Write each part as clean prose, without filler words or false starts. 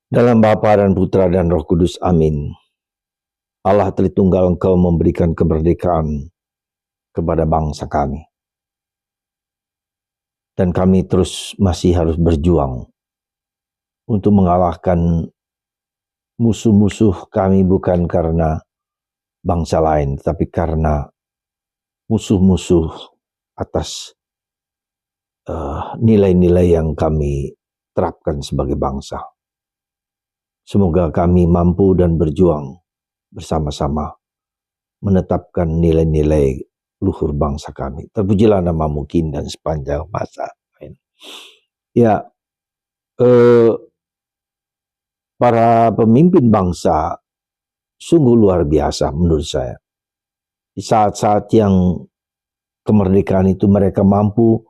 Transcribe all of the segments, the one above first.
Dalam Bapa dan Putra dan Roh Kudus, amin. Allah Tritunggal, Engkau memberikan kemerdekaan kepada bangsa kami. Dan kami terus masih harus berjuang untuk mengalahkan musuh-musuh kami, bukan karena bangsa lain, tapi karena musuh-musuh atas nilai-nilai yang kami terapkan sebagai bangsa. Semoga kami mampu dan berjuang bersama-sama menetapkan nilai-nilai luhur bangsa kami. Terpujilah nama-Mu kini dan sepanjang masa. Amin. Ya, para pemimpin bangsa sungguh luar biasa menurut saya. Di saat-saat yang kemerdekaan itu mereka mampu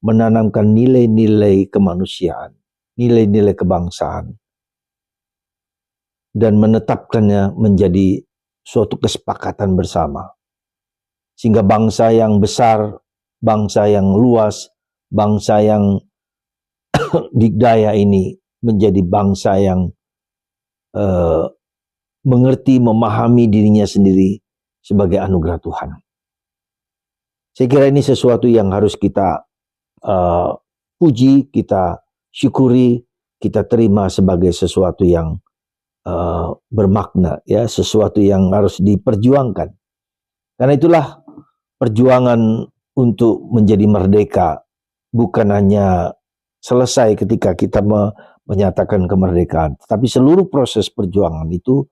menanamkan nilai-nilai kemanusiaan, nilai-nilai kebangsaan, dan menetapkannya menjadi suatu kesepakatan bersama. Sehingga bangsa yang besar, bangsa yang luas, bangsa yang dikdaya ini menjadi bangsa yang mengerti, memahami dirinya sendiri sebagai anugerah Tuhan. Saya kira ini sesuatu yang harus kita puji, kita syukuri, kita terima sebagai sesuatu yang bermakna, ya, sesuatu yang harus diperjuangkan. Karena itulah perjuangan untuk menjadi merdeka bukan hanya selesai ketika kita menyatakan kemerdekaan, tapi seluruh proses perjuangan itu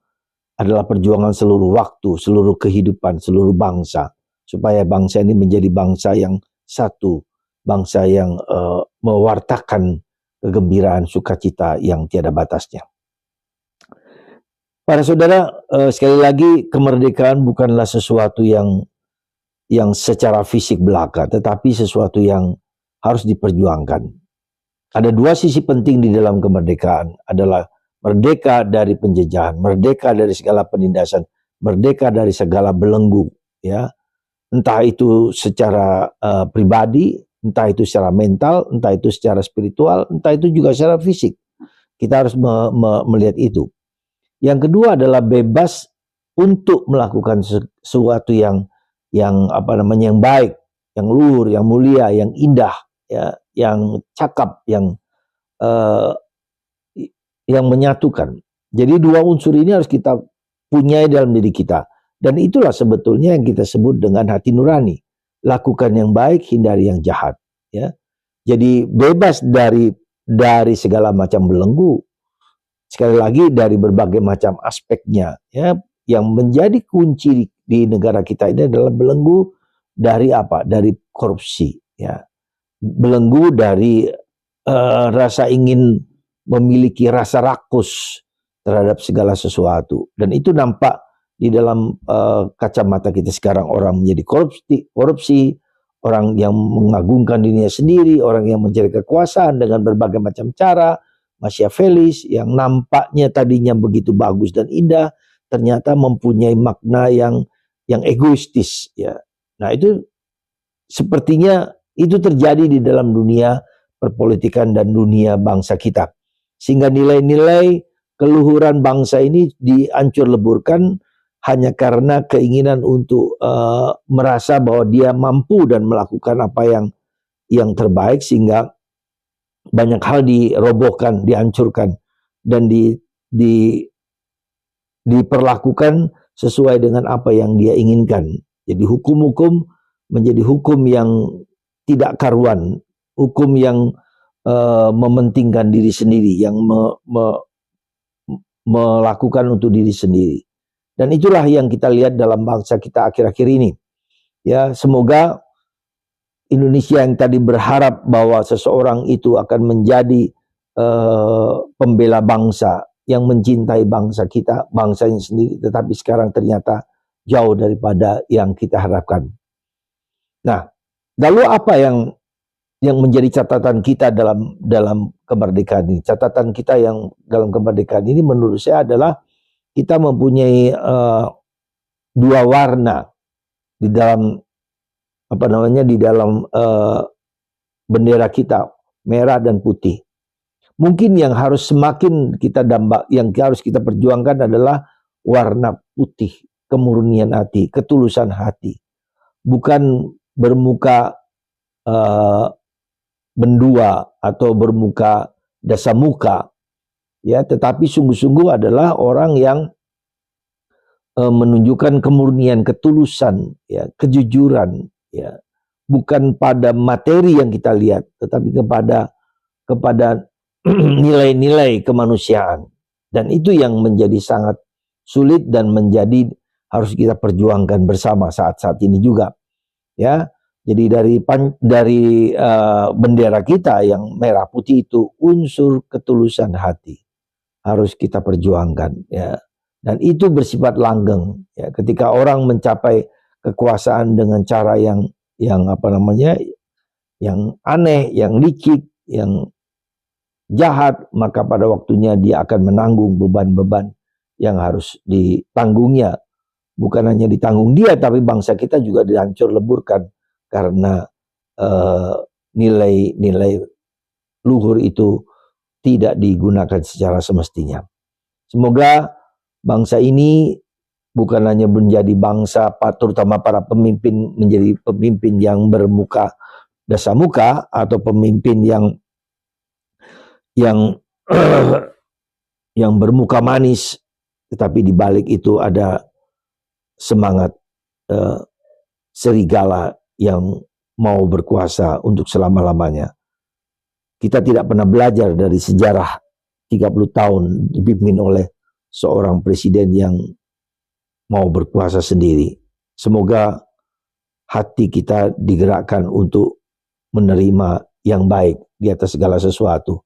adalah perjuangan seluruh waktu, seluruh kehidupan, seluruh bangsa, supaya bangsa ini menjadi bangsa yang satu, bangsa yang mewartakan kegembiraan, sukacita yang tiada batasnya. Para saudara, sekali lagi kemerdekaan bukanlah sesuatu yang secara fisik belaka, tetapi sesuatu yang harus diperjuangkan. Ada dua sisi penting di dalam kemerdekaan, adalah merdeka dari penjajahan, merdeka dari segala penindasan, merdeka dari segala belenggu, ya. Entah itu secara pribadi, entah itu secara mental, entah itu secara spiritual, entah itu juga secara fisik. Kita harus melihat itu. Yang kedua adalah bebas untuk melakukan sesuatu yang baik, yang luhur, yang mulia, yang indah, ya, yang cakap, yang menyatukan. Jadi dua unsur ini harus kita punyai dalam diri kita. Dan itulah sebetulnya yang kita sebut dengan hati nurani. Lakukan yang baik, hindari yang jahat, ya. Jadi bebas dari segala macam belenggu. Sekali lagi dari berbagai macam aspeknya, ya, yang menjadi kunci di negara kita ini adalah belenggu dari apa? Dari korupsi, ya. Belenggu dari rasa ingin memiliki rasa rakus terhadap segala sesuatu, dan itu nampak di dalam kacamata kita sekarang. Orang menjadi korupsi, orang yang mengagungkan dirinya sendiri, orang yang mencari kekuasaan dengan berbagai macam cara, Machiavellis, yang nampaknya tadinya begitu bagus dan indah, ternyata mempunyai makna yang egoistis, ya. Nah, itu sepertinya itu terjadi di dalam dunia perpolitikan dan dunia bangsa kita. Sehingga nilai-nilai keluhuran bangsa ini dihancur leburkan hanya karena keinginan untuk merasa bahwa dia mampu dan melakukan apa yang terbaik, sehingga banyak hal dirobohkan, dihancurkan, dan diperlakukan sesuai dengan apa yang dia inginkan. Jadi hukum-hukum menjadi hukum yang tidak karuan, hukum yang mementingkan diri sendiri, yang melakukan untuk diri sendiri. Dan itulah yang kita lihat dalam bangsa kita akhir-akhir ini. Ya, semoga Indonesia yang tadi berharap bahwa seseorang itu akan menjadi pembela bangsa, yang mencintai bangsa kita, bangsanya sendiri, tetapi sekarang ternyata jauh daripada yang kita harapkan. Nah, lalu apa yang menjadi catatan kita dalam kemerdekaan ini? Catatan kita yang dalam kemerdekaan ini menurut saya adalah kita mempunyai dua warna di dalam di dalam bendera kita, merah dan putih. Mungkin yang harus semakin kita yang harus kita perjuangkan adalah warna putih, kemurnian hati, ketulusan hati. Bukan bermuka bendua atau bermuka dasamuka, ya, tetapi sungguh-sungguh adalah orang yang menunjukkan kemurnian, ketulusan, ya, kejujuran, ya, bukan pada materi yang kita lihat, tetapi kepada nilai-nilai kemanusiaan. Dan itu yang menjadi sangat sulit dan menjadi harus kita perjuangkan bersama saat-saat ini juga, ya. Jadi dari bendera kita yang merah putih itu unsur ketulusan hati harus kita perjuangkan, ya. Dan itu bersifat langgeng, ya. Ketika orang mencapai kekuasaan dengan cara yang apa namanya, yang aneh, yang licik, yang jahat, maka pada waktunya dia akan menanggung beban-beban yang harus ditanggungnya. Bukan hanya ditanggung dia, tapi bangsa kita juga dihancur leburkan karena nilai-nilai luhur itu tidak digunakan secara semestinya. Semoga bangsa ini bukan hanya menjadi bangsa, terutama para pemimpin, menjadi pemimpin yang bermuka dasamuka atau pemimpin yang bermuka manis, tetapi di balik itu ada semangat serigala yang mau berkuasa untuk selama-lamanya. Kita tidak pernah belajar dari sejarah 30 tahun dipimpin oleh seorang presiden yang mau berkuasa sendiri. Semoga hati kita digerakkan untuk menerima yang baik di atas segala sesuatu,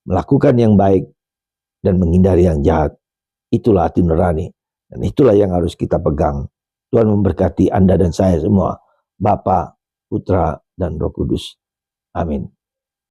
melakukan yang baik dan menghindari yang jahat. Itulah hati nurani, dan itulah yang harus kita pegang. Tuhan memberkati Anda dan saya semua, Bapa, Putra, dan Roh Kudus. Amin.